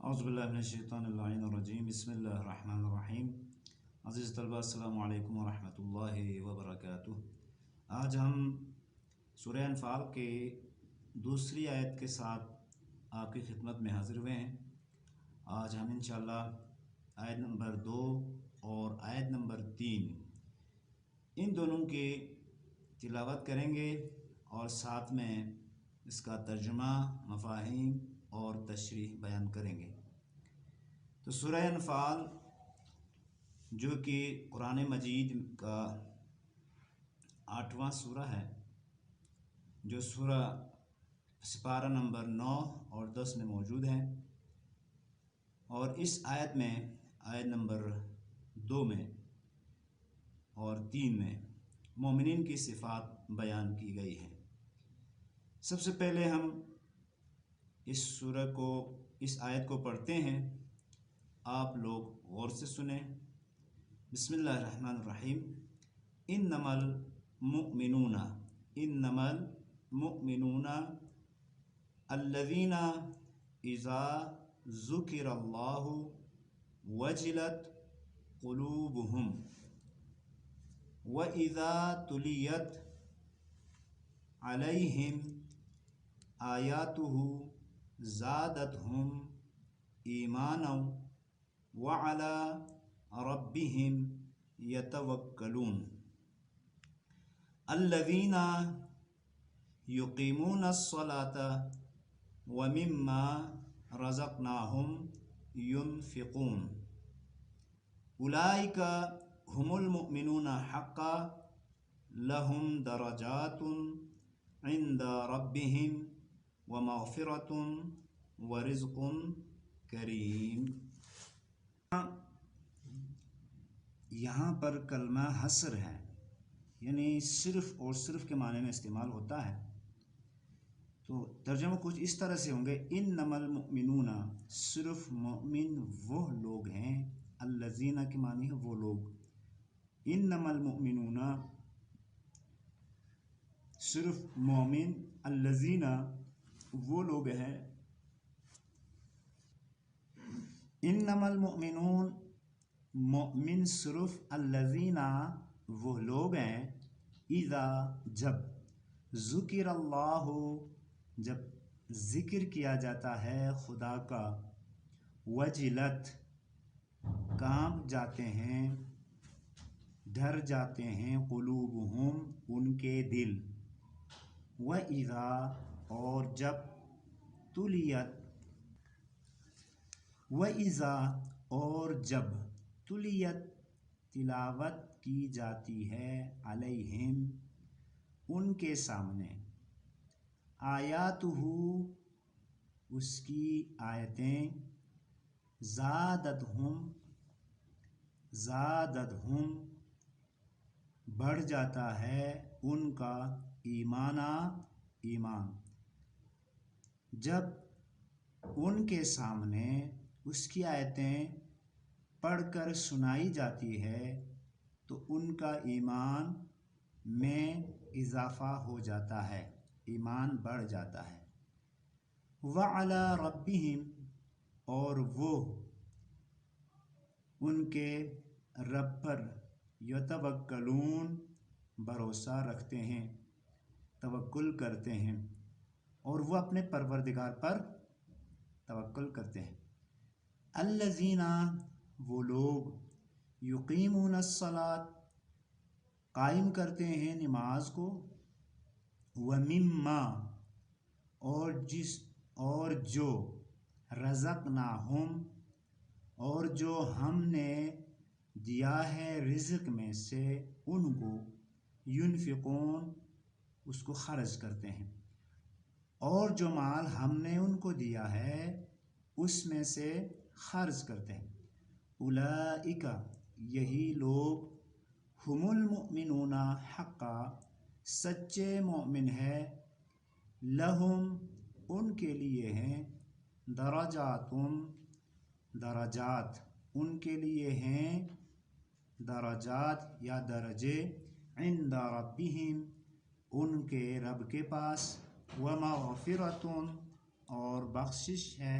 اعوذ باللہ من الشیطان الرجیم بسم اللہ الرحمن الرحیم۔ عزیز طلبہ السلام علیکم ورحمۃ اللہ وبرکاتہ۔ آج ہم سورہ انفال کے دوسری آیت کے ساتھ آپ کی خدمت میں حاضر ہوئے ہیں۔ آج ہم انشاءاللہ آیت نمبر 2 اور آیت نمبر 3 ان دونوں کی تلاوت کریں گے اور ساتھ میں اس کا ترجمہ، مفاہیم اور تشریح بیان کریں گے۔ تو سورہ انفال جو کہ قرآن مجید کا 8واں سورہ ہے، جو سورہ سپارہ نمبر 9 اور 10 میں موجود ہے، اور اس آیت میں آیت نمبر 2 میں اور 3 میں مومنین کی صفات بیان کی گئی ہیں۔ سب سے پہلے ہم اس سورہ کو، اس آیت کو پڑھتے ہیں، آپ لوگ غور سے سنیں۔ بسم اللہ الرحمن الرحیم۔ انما المؤمنون الذین اذا ذکر اللہ وجلت قلوبہم وَإِذَا تُلِيَتْ عَلَيْهِمْ آيَاتُهُ زَادَتْهُمْ إِيمَانًا وَعَلَى رَبِّهِمْ يَتَوَكَّلُونَ الَّذِينَ يُقِيمُونَ الصَّلَاةَ وَمِمَّا رَزَقْنَاهُمْ يُنْفِقُونَ أُولَئِكَ هم المؤمنون حقا لهم درجات عند ربهم ومغفرة ورزق کریم۔ یہاں پر کلمہ حصر ہے، یعنی صرف اور صرف کے معنی میں استعمال ہوتا ہے۔ تو ترجمہ کچھ اس طرح سے ہوں گے: انما المؤمنون، صرف مومن وہ لوگ ہیں، الذین کے معنی ہے وہ لوگ، انما المؤمنون صرف مومن، الذین وہ لوگ ہیں، انما المؤمنون مومن صرف، الذین وہ لوگ ہیں، اذا جب، ذکر اللہ جب ذکر کیا جاتا ہے خدا کا، وجلت کانپ جاتے ہیں، ڈر جاتے ہیں، قلوبہم ان کے دل، وَإِذَا اور جب، تُلِیَت وَإِذَا اور جب، تُلِیَت تلاوت کی جاتی ہے، علیہم ان کے سامنے، آیاتہ اس کی آیتیں، زادتہم بڑھ جاتا ہے ان کا ایمان۔ جب ان کے سامنے اس کی آیتیں پڑھ کر سنائی جاتی ہے تو ان کا ایمان میں اضافہ ہو جاتا ہے، ایمان بڑھ جاتا ہے۔ وَعَلَى رَبِّهِمْ اور وہ ان کے رب پر، یتوکلون بھروسہ رکھتے ہیں، توکل کرتے ہیں، اور وہ اپنے پروردگار پر توکل کرتے ہیں۔ الذین وہ لوگ، یقیمون الصلاۃ قائم کرتے ہیں نماز کو، ومما اور جو، رزقناہم اور جو ہم نے دیا ہے رزق میں سے ان کو، ينفقون اس کو خرچ کرتے ہیں، اور جو مال ہم نے ان کو دیا ہے اس میں سے خرچ کرتے ہیں۔ اولئک یہی لوگ، ہم المؤمنون حقا سچے مومن ہے، لہم ان کے لیے ہیں، درجات ان کے لیے ہیں، درجات یا درجے، عند ربہم ان کے رب کے پاس، ومغفرۃ اور بخشش ہے،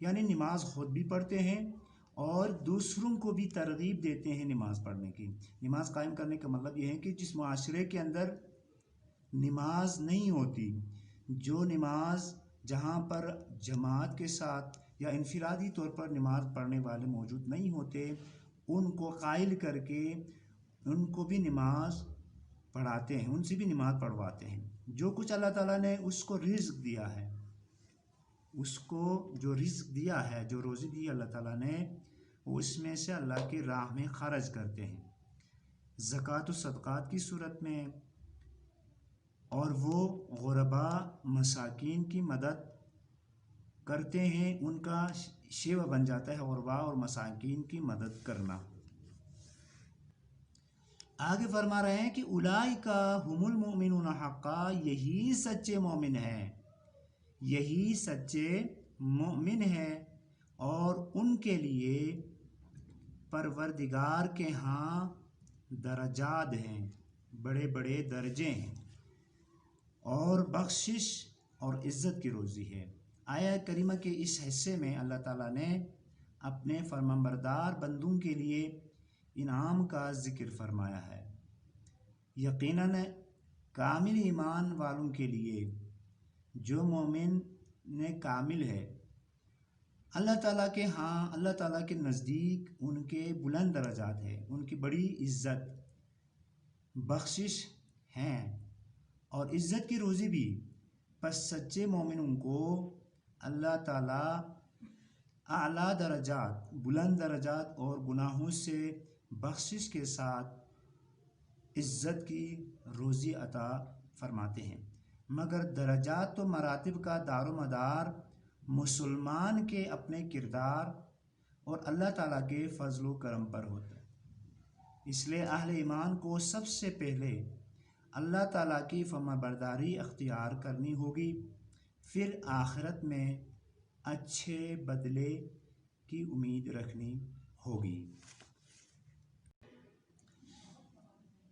یعنی نماز خود بھی پڑھتے ہیں اور دوسروں کو بھی ترغیب دیتے ہیں نماز پڑھنے کی۔ نماز قائم کرنے کا مطلب یہ ہے کہ جس معاشرے کے اندر نماز نہیں ہوتی، جو نماز جہاں پر جماعت کے ساتھ یا انفرادی طور پر نماز پڑھنے والے موجود نہیں ہوتے، ان کو قائل کر کے ان کو بھی نماز پڑھاتے ہیں، ان سے بھی نماز پڑھواتے ہیں۔ جو کچھ اللہ تعالیٰ نے اس کو رزق دیا ہے، اس کو جو رزق دیا ہے، جو روزی دی اللہ تعالیٰ نے، وہ اس میں سے اللہ کی راہ میں خرچ کرتے ہیں زکوٰۃ و صدقات کی صورت میں، اور وہ غربا مساکین کی مدد کرتے ہیں۔ ان کا شیوہ بن جاتا ہے غربا اور مساکین کی مدد کرنا۔ آگے فرما رہے ہیں کہ اولئک ھم المؤمنون حقا، یہی سچے مومن ہیں، یہی سچے مومن ہیں، اور ان کے لیے پروردگار کے ہاں درجات ہیں، بڑے بڑے درجے ہیں، اور بخشش اور عزت کی روزی ہے۔ آیت کریمہ کے اس حصے میں اللہ تعالیٰ نے اپنے فرمانبردار بندوں کے لیے انعام کا ذکر فرمایا ہے۔ یقیناً کامل ایمان والوں کے لیے، جو مومن کامل ہے، اللہ تعالیٰ کے ہاں، اللہ تعالیٰ کے نزدیک ان کے بلند درجات ہیں، ان کی بڑی عزت، بخشش ہیں اور عزت کی روزی بھی۔ پس سچے مومنوں کو اللہ تعالیٰ اعلیٰ درجات، بلند درجات اور گناہوں سے بخشش کے ساتھ عزت کی روزی عطا فرماتے ہیں۔ مگر درجات و مراتب کا دار و مدار مسلمان کے اپنے کردار اور اللہ تعالیٰ کے فضل و کرم پر ہوتا ہے۔ اس لیے اہل ایمان کو سب سے پہلے اللہ تعالیٰ کی فرمانبرداری اختیار کرنی ہوگی، پھر آخرت میں اچھے بدلے کی امید رکھنی ہوگی۔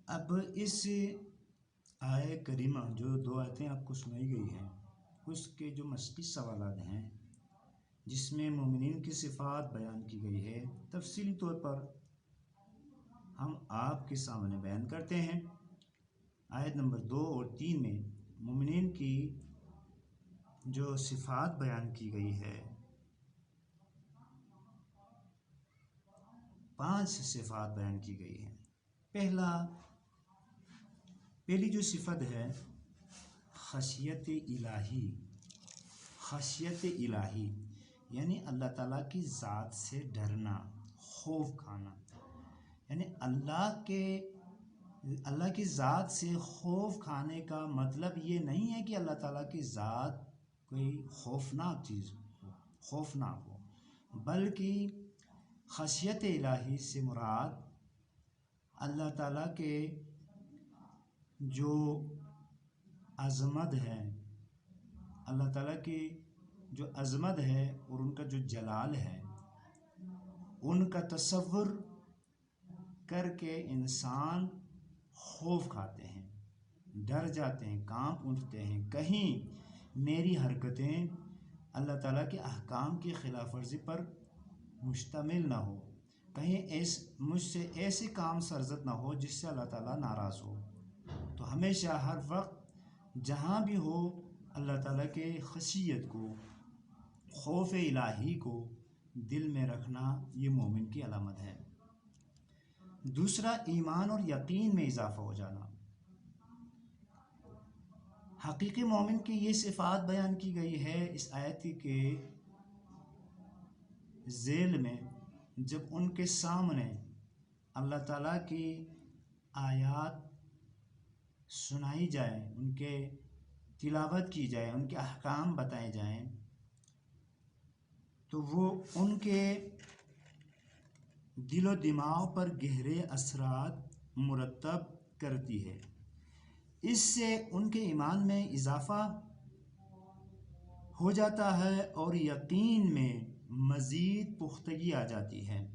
اب اس آیت کریمہ جو دو آیتیں آپ کو سنائی گئی ہیں، اس کے جو مسئلہ سوالات ہیں جس میں مومنین کی صفات بیان کی گئی ہے، تفصیلی طور پر ہم آپ کے سامنے بیان کرتے ہیں۔ آیت نمبر 2 اور 3 میں مومنین کی جو صفات بیان کی گئی ہے، 5 صفات بیان کی گئی ہیں۔ پہلی جو صفت ہے خشیت الہی، خشیت الہی یعنی اللہ تعالیٰ کی ذات سے ڈرنا، خوف کھانا، یعنی اللہ کی ذات سے خوف کھانے کا مطلب یہ نہیں ہے کہ اللہ تعالیٰ کی ذات کوئی خوفناک چیز ہو، خوفناک ہو، بلکہ خشیت الہی سے مراد اللہ تعالیٰ کے جو عظمت ہے، اللہ تعالیٰ کی جو عظمت ہے اور ان کا جو جلال ہے، ان کا تصور کر کے انسان خوف کھاتے ہیں، ڈر جاتے ہیں، کانپ اٹھتے ہیں، کہیں میری حرکتیں اللہ تعالیٰ کے احکام کی خلاف ورزی پر مشتمل نہ ہو، کہیں مجھ سے ایسے کام سرزد نہ ہو جس سے اللہ تعالیٰ ناراض ہو۔ تو ہمیشہ ہر وقت جہاں بھی ہو اللہ تعالیٰ کے خشیت کو، خوف الہی کو دل میں رکھنا، یہ مومن کی علامت ہے۔ دوسرا، ایمان اور یقین میں اضافہ ہو جانا۔ حقیقی مومن کی یہ صفات بیان کی گئی ہے اس آیت کے ذیل میں، جب ان کے سامنے اللہ تعالیٰ کی آیات سنائی جائے، ان کے تلاوت کی جائے، ان کے احکام بتائے جائیں، تو وہ ان کے دل و دماغ پر گہرے اثرات مرتب کرتی ہے۔ اس سے ان کے ایمان میں اضافہ ہو جاتا ہے اور یقین میں مزید پختگی آ جاتی ہے،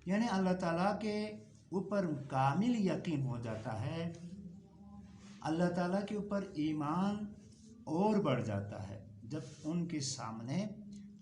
یعنی اللہ تعالیٰ کے اوپر کامل یقین ہو جاتا ہے، اللہ تعالیٰ کے اوپر ایمان اور بڑھ جاتا ہے جب ان کے سامنے